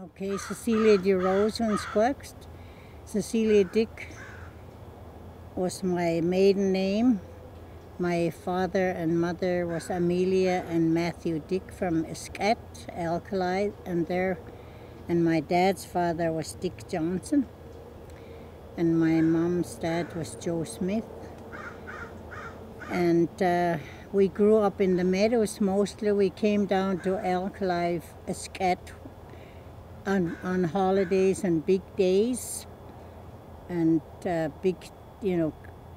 Okay, Cecilia DeRose and Squext. Cecilia Dick was my maiden name. My father and mother was Amelia and Matthew Dick from Escat, Alkali, and my dad's father was Dick Johnson, and my mom's dad was Joe Smith. And we grew up in the meadows mostly. We came down to Alkali, Escat on holidays and big days, and big,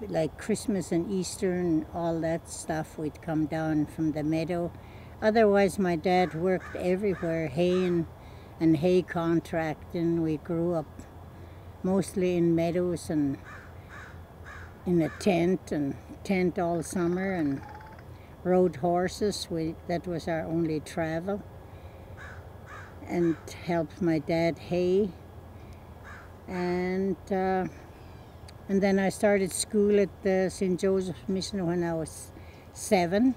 like Christmas and Easter and all that stuff. We'd come down from the meadow. Otherwise, my dad worked everywhere, haying and hay contracting. We grew up mostly in meadows and in a tent all summer, and rode horses. That was our only travel. And helped my dad hay, and then I started school at the St. Joseph's Mission when I was 7,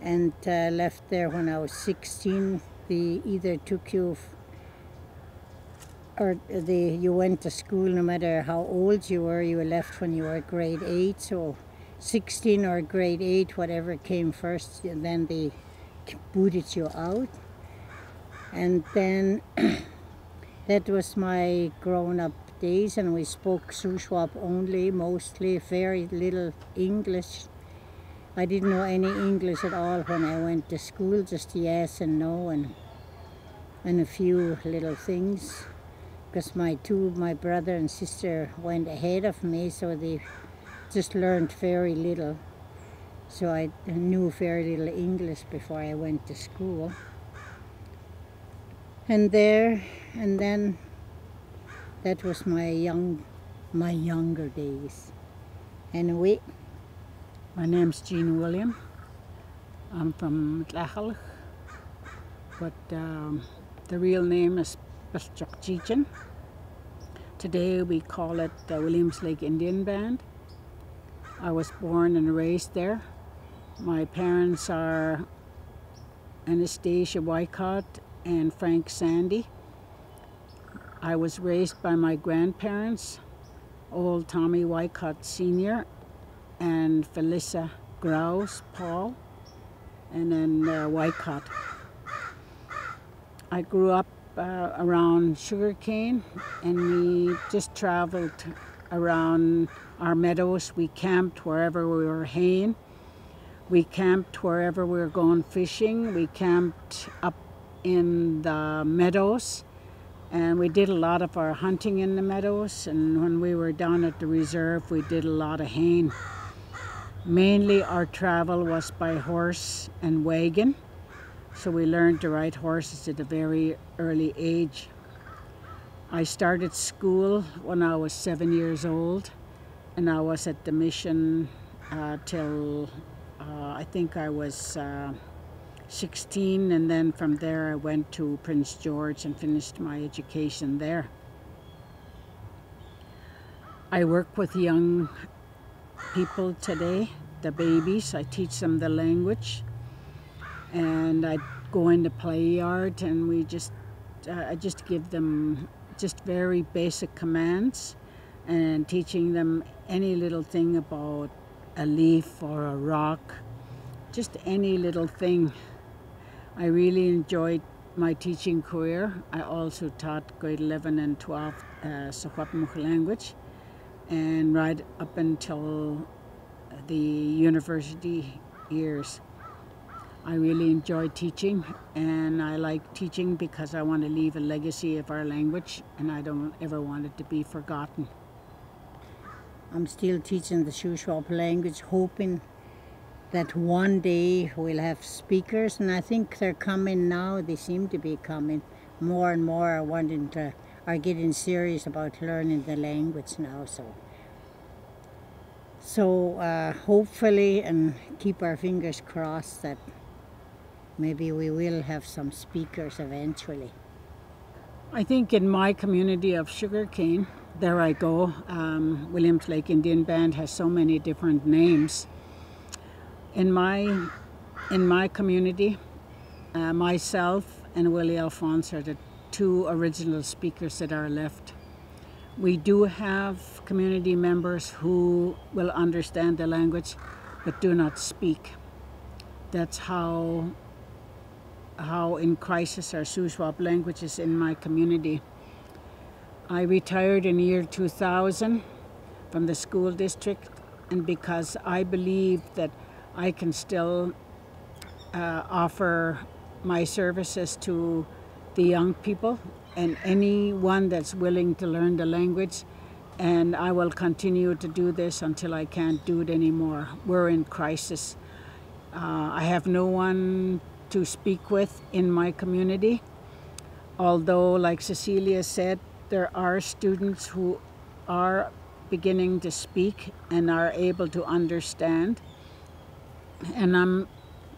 and left there when I was 16. They either took you you went to school no matter how old you were. You left when you were grade 8, so 16 or grade 8, whatever came first, and then they booted you out. And then that was my grown-up days, and we spoke Shuswap only, mostly, very little English. I didn't know any English at all when I went to school, just yes and no and a few little things, because my brother and sister went ahead of me, so they just learned very little. So I knew very little English before I went to school. And then that was my younger days. Anyway, my name's Jean William. I'm from Tlachel, but the real name is Secwepemctsín. Today we call it the Williams Lake Indian Band. I was born and raised there. My parents are Anastasia Wycott and Frank Sandy. I was raised by my grandparents, old Tommy Wycott Sr. and Felissa Grouse Paul, and then Wycott. I grew up around sugarcane, and we just traveled around our meadows. We camped wherever we were haying. We camped wherever we were going fishing. We camped up in the meadows, and we did a lot of our hunting in the meadows, and when we were down at the reserve we did a lot of haying. Mainly our travel was by horse and wagon, so we learned to ride horses at a very early age. I started school when I was 7 years old, and I was at the mission till I think I was 16, and then from there I went to Prince George and finished my education there. I work with young people today, the babies. I teach them the language, and I go in the play yard, and I just give them just very basic commands, and teaching them any little thing about a leaf or a rock, just any little thing. I really enjoyed my teaching career. I also taught grade 11 and 12 Secwepemctsín language, and right up until the university years. I really enjoyed teaching, and I like teaching because I want to leave a legacy of our language, and I don't ever want it to be forgotten. I'm still teaching the Shuswap language, hoping that one day we'll have speakers, and I think they're coming now. They seem to be coming. More and more are getting serious about learning the language now. So hopefully, and keep our fingers crossed, that maybe we will have some speakers eventually. I think in my community of sugarcane, there I go, Williams Lake Indian Band has so many different names. In my community, myself and Willie Alphonse are the two original speakers that are left. We do have community members who will understand the language but do not speak. That's how in crisis our Shuswap language is in my community. I retired in the year 2000 from the school district, and because I believe that I can still offer my services to the young people and anyone that's willing to learn the language, and I will continue to do this until I can't do it anymore. We're in crisis. I have no one to speak with in my community, although, like Cecilia said, there are students who are beginning to speak and are able to understand. And I'm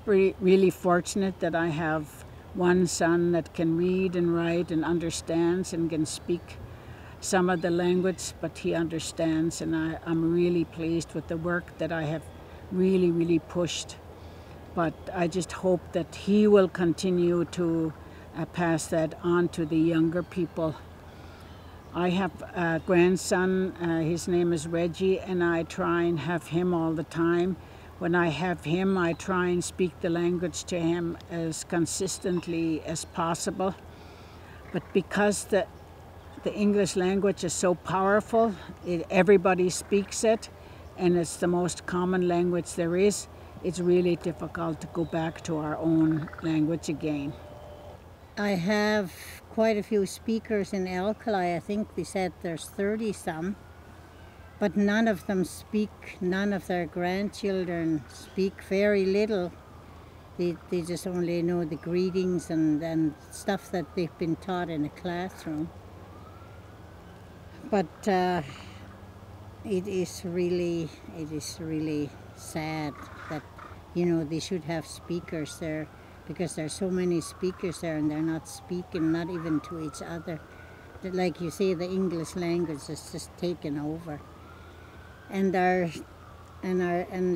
really fortunate that I have one son that can read and write and understands and can speak some of the language, but he understands, and I'm really pleased with the work that I have really pushed. But I just hope that he will continue to pass that on to the younger people. I have a grandson, his name is Reggie, and I try and have him all the time. When I have him, I try and speak the language to him as consistently as possible. But because the English language is so powerful, everybody speaks it, and it's the most common language there is, it's really difficult to go back to our own language again. I have quite a few speakers in Alkali. I think they said there's 30 some, but none of them speak, none of their grandchildren speak, very little. They just only know the greetings and stuff that they've been taught in a classroom. But it is really sad that, you know, they should have speakers there, because there's so many speakers there and they're not speaking, not even to each other. Like you say, the English language is just taken over. And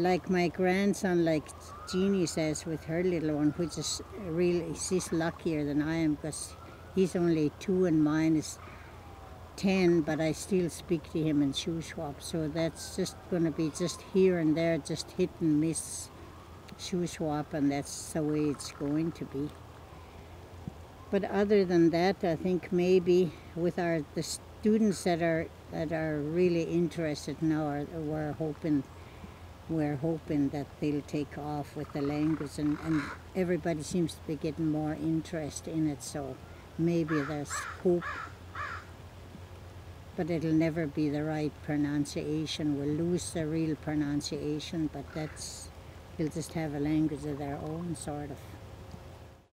like my grandson, like Jeannie says with her little one, which is really, she's luckier than I am, because he's only 2 and mine is 10, but I still speak to him in Shuswap. So that's just going to be just here and there, just hit and miss Shuswap, and that's the way it's going to be. But other than that, I think maybe with the students that are really interested now, we're hoping that they'll take off with the language, and everybody seems to be getting more interest in it, so maybe there's hope. But it'll never be the right pronunciation. We'll lose the real pronunciation, but we'll just have a language of their own, sort of.